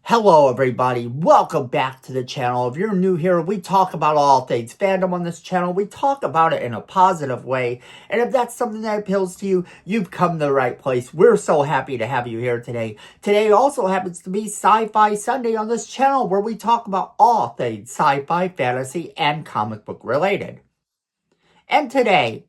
Hello everybody, welcome back to the channel. If you're new here, we talk about all things fandom on this channel. We talk about it in a positive way. And if that's something that appeals to you, you've come to the right place. We're so happy to have you here today. Today also happens to be Sci-Fi Sunday on this channel where we talk about all things sci-fi, fantasy, and comic book related. And today,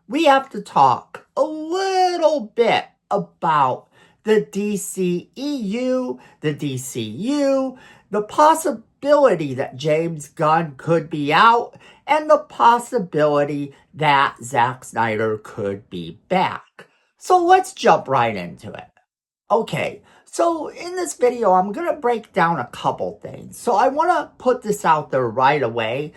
we have to talk a little bit about the DCEU, the DCU, the possibility that James Gunn could be out, and the possibility that Zack Snyder could be back. So let's jump right into it. Okay, so in this video, I'm going to break down a couple things. So I want to put this out there right away.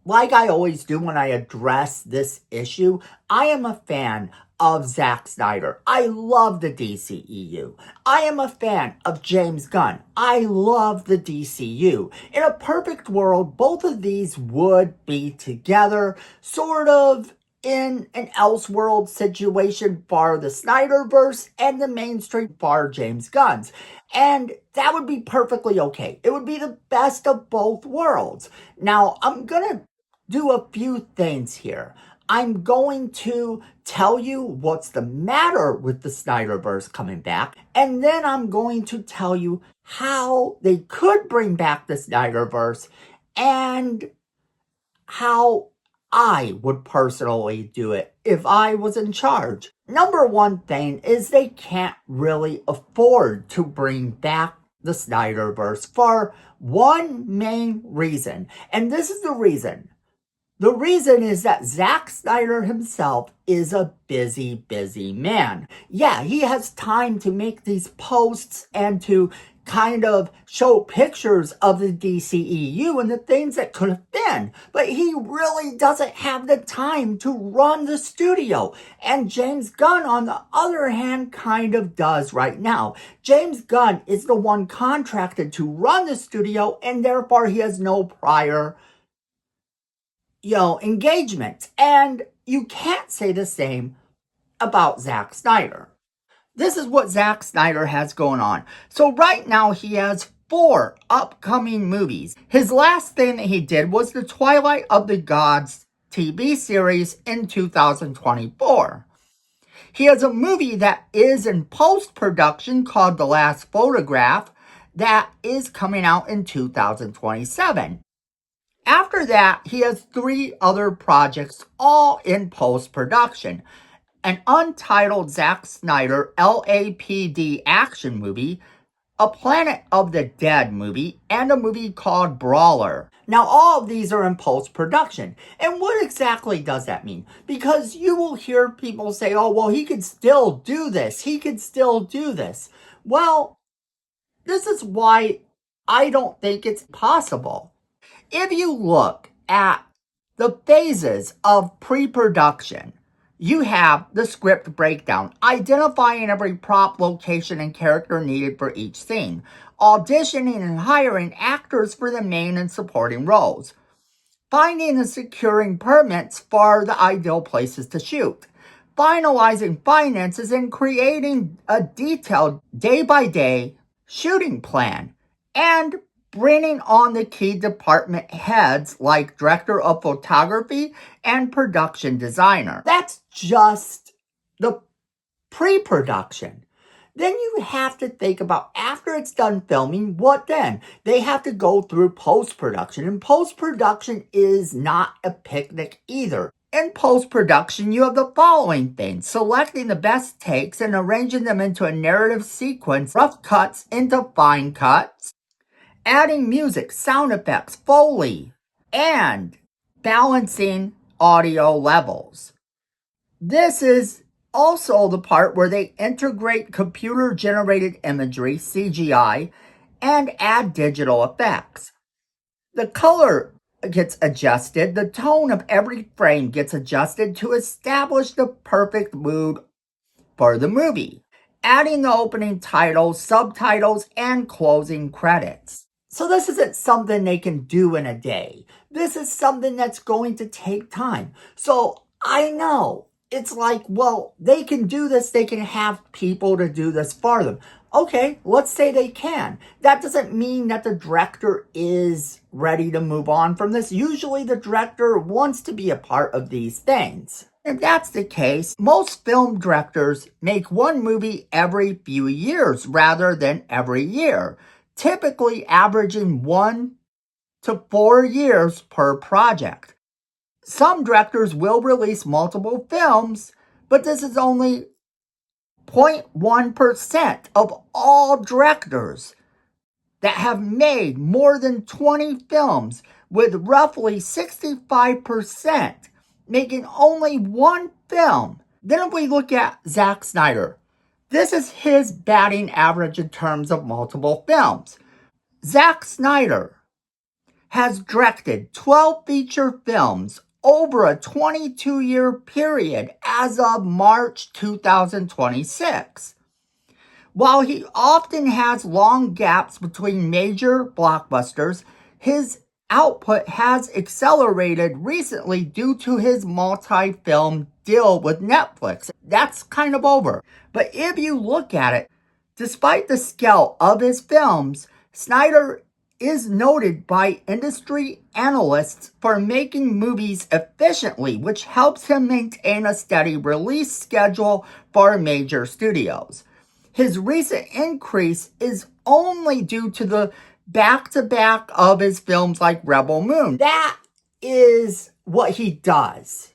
Like I always do when I address this issue, I am a fan of Zack Snyder. I love the DCEU. I am a fan of James Gunn. I love the DCU. In a perfect world, both of these would be together, sort of in an Elseworld situation for the Snyderverse and the mainstream for James Gunn's. And that would be perfectly okay. It would be the best of both worlds. Now, I'm going to do a few things here. I'm going to tell you what's the matter with the Snyderverse coming back, and then I'm going to tell you how they could bring back the Snyderverse and how I would personally do it if I was in charge. Number one thing is they can't really afford to bring back the Snyderverse for one main reason, and this is the reason. The reason is that Zack Snyder himself is a busy man. Yeah, he has time to make these posts and to kind of show pictures of the DCEU and the things that could have been. But he really doesn't have the time to run the studio. And James Gunn, on the other hand, kind of does right now. James Gunn is the one contracted to run the studio, and therefore he has no prior engagement. And you can't say the same about Zack Snyder. This is what Zack Snyder has going on. So right now he has 4 upcoming movies. His last thing that he did was the Twilight of the Gods TV series in 2024. He has a movie that is in post-production called The Last Photograph that is coming out in 2027. After that, he has 3 other projects, all in post-production. An untitled Zack Snyder LAPD action movie, a Planet of the Dead movie, and a movie called Brawler. Now, all of these are in post-production. And what exactly does that mean? Because you will hear people say, oh, well, he could still do this. He could still do this. Well, this is why I don't think it's possible. If you look at the phases of pre-production, you have the script breakdown, identifying every prop, location, and character needed for each scene, auditioning and hiring actors for the main and supporting roles, finding and securing permits for the ideal places to shoot, finalizing finances, and creating a detailed day-by-day shooting plan, and bringing on the key department heads like director of photography and production designer. That's just the pre-production. Then you have to think about, after it's done filming, what then? They have to go through post-production, and post-production is not a picnic either. In post-production, you have the following things: selecting the best takes and arranging them into a narrative sequence, rough cuts into fine cuts, adding music, sound effects, Foley, and balancing audio levels. This is also the part where they integrate computer-generated imagery, CGI, and add digital effects. The color gets adjusted. The tone of every frame gets adjusted to establish the perfect mood for the movie, adding the opening titles, subtitles, and closing credits. So this isn't something they can do in a day. This is something that's going to take time. So I know it's like, well, they can do this. They can have people to do this for them. Okay, let's say they can. That doesn't mean that the director is ready to move on from this. Usually the director wants to be a part of these things. If that's the case, most film directors make one movie every few years rather than every year, typically averaging 1 to 4 years per project. Some directors will release multiple films, but this is only 0.1% of all directors that have made more than 20 films, with roughly 65% making only one film. Then if we look at Zack Snyder, this is his batting average in terms of multiple films. Zack Snyder has directed 12 feature films over a 22-year period as of March 2026. While he often has long gaps between major blockbusters, his output has accelerated recently due to his multi-film deal with Netflix. That's kind of over. But if you look at it, despite the scale of his films, Snyder is noted by industry analysts for making movies efficiently, which helps him maintain a steady release schedule for major studios. His recent increase is only due to the back-to-back of his films like Rebel Moon. That is what he does.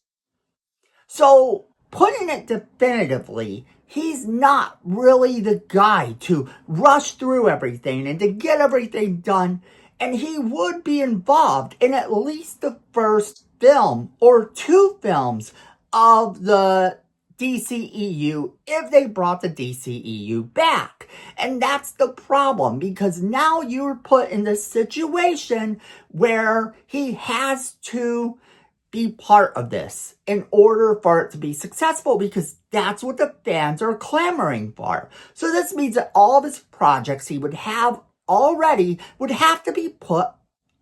So, putting it definitively, he's not really the guy to rush through everything and to get everything done. And he would be involved in at least the first film or two films of the DCEU if they brought the DCEU back. And that's the problem, because now you're put in this situation where he has to be part of this in order for it to be successful, because that's what the fans are clamoring for. So this means that all of his projects he would have already would have to be put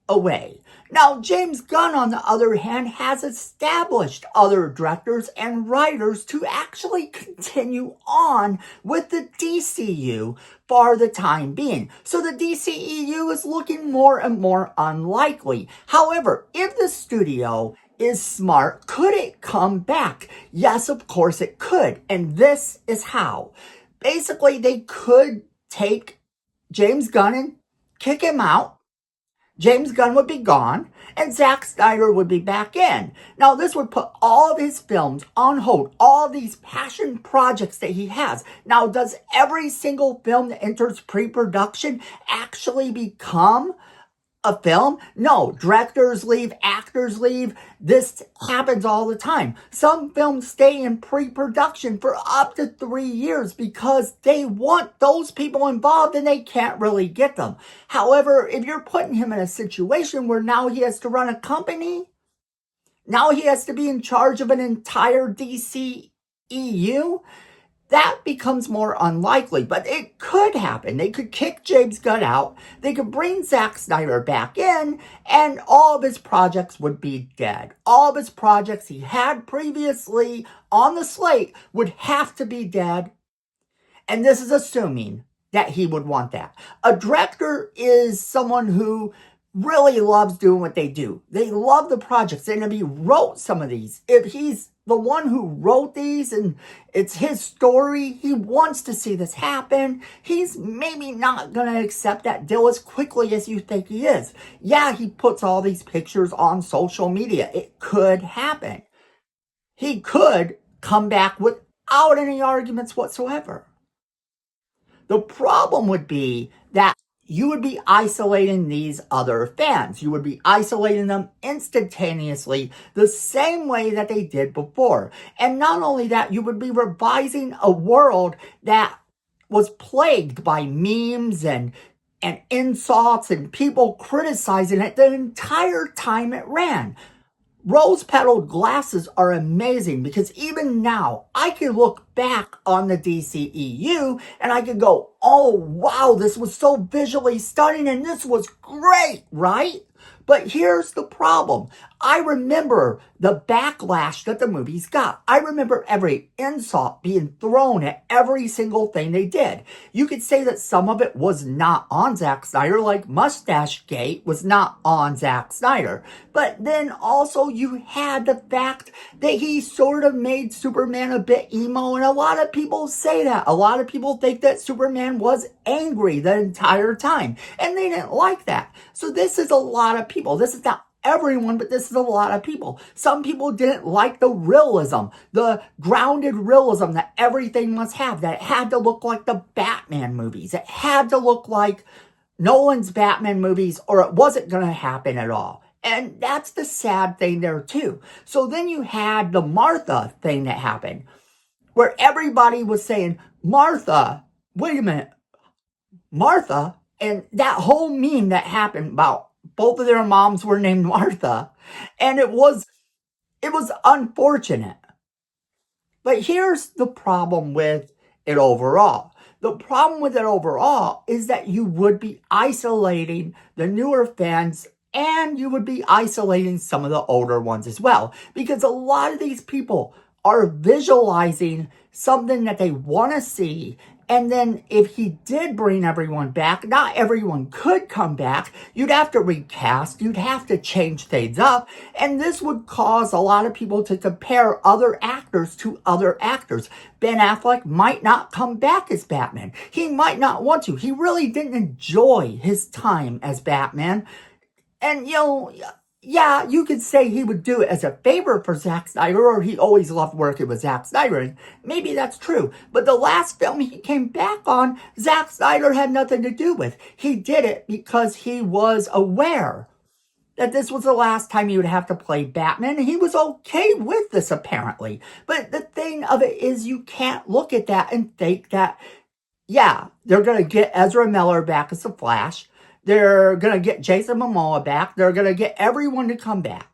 away. Now, James Gunn, on the other hand, has established other directors and writers to actually continue on with the DCU for the time being. So the DCEU is looking more and more unlikely. However, if the studio is smart, could it come back? Yes, of course it could. And this is how. Basically, they could take James Gunn and kick him out. James Gunn would be gone, and Zack Snyder would be back in. Now, this would put all of his films on hold, all of these passion projects that he has. Now, does every single film that enters pre-production actually become a film? No. Directors leave, actors leave. This happens all the time. Some films stay in pre-production for up to 3 years because they want those people involved and they can't really get them. However, if you're putting him in a situation where now he has to run a company, now he has to be in charge of an entire DCEU, that becomes more unlikely, but it could happen. They could kick James Gunn out, they could bring Zack Snyder back in, and all of his projects would be dead. All of his projects he had previously on the slate would have to be dead, and this is assuming that he would want that. A director is someone who really loves doing what they do. They love the projects, and if he wrote some of these, if he's the one who wrote these and it's his story, he wants to see this happen. He's maybe not going to accept that deal as quickly as you think he is. Yeah, he puts all these pictures on social media. It could happen. He could come back without any arguments whatsoever. The problem would be that you would be isolating these other fans. You would be isolating them instantaneously the same way that they did before. And not only that, you would be revising a world that was plagued by memes and insults and people criticizing it the entire time it ran. Rose-petaled glasses are amazing because even now, I can look back on the DCEU and I can go, oh, wow, this was so visually stunning and this was great, right? But here's the problem. I remember the backlash that the movies got. I remember every insult being thrown at every single thing they did. You could say that some of it was not on Zack Snyder, like Mustache Gate was not on Zack Snyder. But then also you had the fact that he sort of made Superman a bit emo, and a lot of people say that. A lot of people think that Superman was angry the entire time, and they didn't like that. So this is a lot of people. This is not everyone, but this is a lot of people. Some people didn't like the realism, the grounded realism that everything must have, that it had to look like the Batman movies. It had to look like Nolan's Batman movies, or it wasn't going to happen at all. And that's the sad thing there too. So then you had the Martha thing that happened, where everybody was saying, Martha, wait a minute, Martha, and that whole meme that happened about both of their moms were named Martha, and it was unfortunate. But here's the problem with it overall. The problem with it overall is that you would be isolating the newer fans, and you would be isolating some of the older ones as well, because a lot of these people are visualizing something that they want to see. And then if he did bring everyone back, not everyone could come back. You'd have to recast. You'd have to change things up. And this would cause a lot of people to compare other actors to other actors. Ben Affleck might not come back as Batman. He might not want to. He really didn't enjoy his time as Batman. And, yeah, you could say he would do it as a favor for Zack Snyder, or he always loved working with Zack Snyder, and maybe that's true. But the last film he came back on, Zack Snyder had nothing to do with. He did it because he was aware that this was the last time he would have to play Batman, and he was okay with this, apparently. But the thing of it is, you can't look at that and think that, yeah, they're going to get Ezra Miller back as the Flash. They're going to get Jason Momoa back. They're going to get everyone to come back.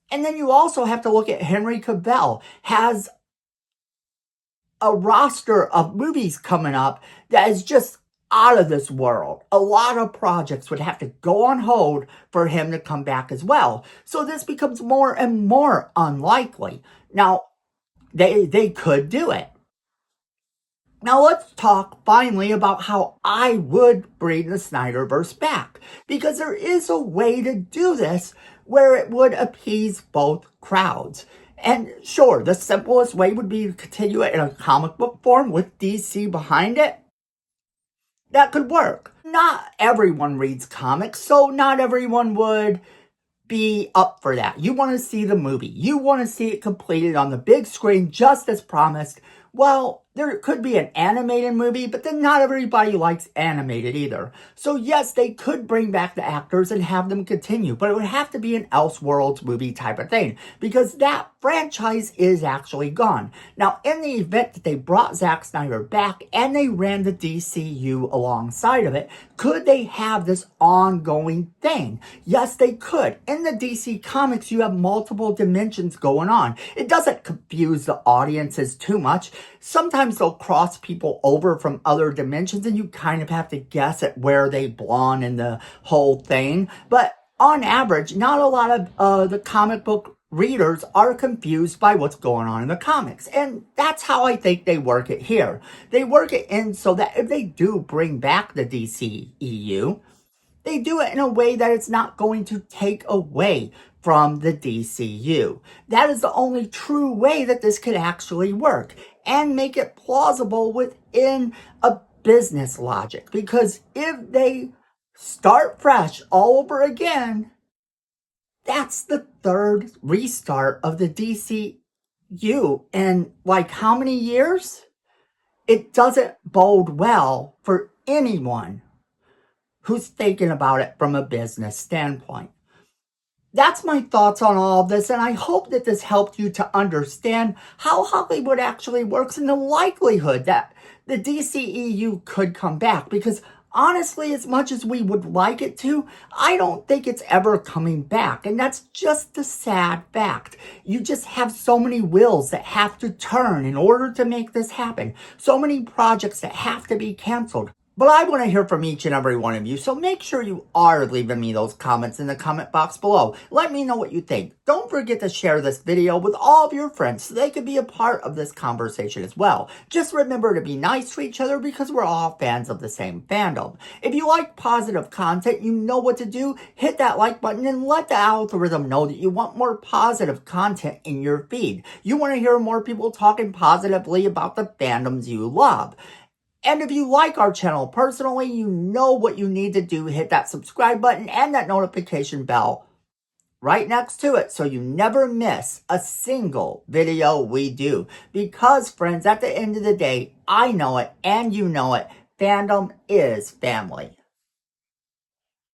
And then you also have to look at Henry Cavill has a roster of movies coming up that is just out of this world. A lot of projects would have to go on hold for him to come back as well. So this becomes more and more unlikely. Now, they could do it. Now let's talk finally about how I would bring the Snyderverse back, because there is a way to do this where it would appease both crowds. And sure, the simplest way would be to continue it in a comic book form with DC behind it. That could work. Not everyone reads comics, so not everyone would be up for that. You want to see the movie. You want to see it completed on the big screen just as promised. Well, there could be an animated movie, but then not everybody likes animated either. So yes, they could bring back the actors and have them continue, but it would have to be an Elseworlds movie type of thing, because that franchise is actually gone. Now, in the event that they brought Zack Snyder back and they ran the DCU alongside of it, could they have this ongoing thing? Yes, they could. In the DC comics, you have multiple dimensions going on. It doesn't confuse the audiences too much. Sometimes they'll cross people over from other dimensions, and you kind of have to guess at where they belong in the whole thing. But on average, not a lot of the comic book readers are confused by what's going on in the comics. And that's how I think they work it here. They work it in so that if they do bring back the DCEU, they do it in a way that it's not going to take away from the DCU. That is the only true way that this could actually work and make it plausible within a business logic. Because if they start fresh all over again, that's the third restart of the DCU in like how many years? It doesn't bode well for anyone who's thinking about it from a business standpoint. That's my thoughts on all of this, and I hope that this helped you to understand how Hollywood actually works and the likelihood that the DCEU could come back. Because honestly, as much as we would like it to, I don't think it's ever coming back. And that's just the sad fact. You just have so many wheels that have to turn in order to make this happen. So many projects that have to be canceled. But I want to hear from each and every one of you, so make sure you are leaving me those comments in the comment box below. Let me know what you think. Don't forget to share this video with all of your friends so they can be a part of this conversation as well. Just remember to be nice to each other because we're all fans of the same fandom. If you like positive content, you know what to do. Hit that like button and let the algorithm know that you want more positive content in your feed. You want to hear more people talking positively about the fandoms you love. And if you like our channel personally, you know what you need to do. Hit that subscribe button and that notification bell right next to it so you never miss a single video we do. Because, friends, at the end of the day, I know it and you know it, fandom is family.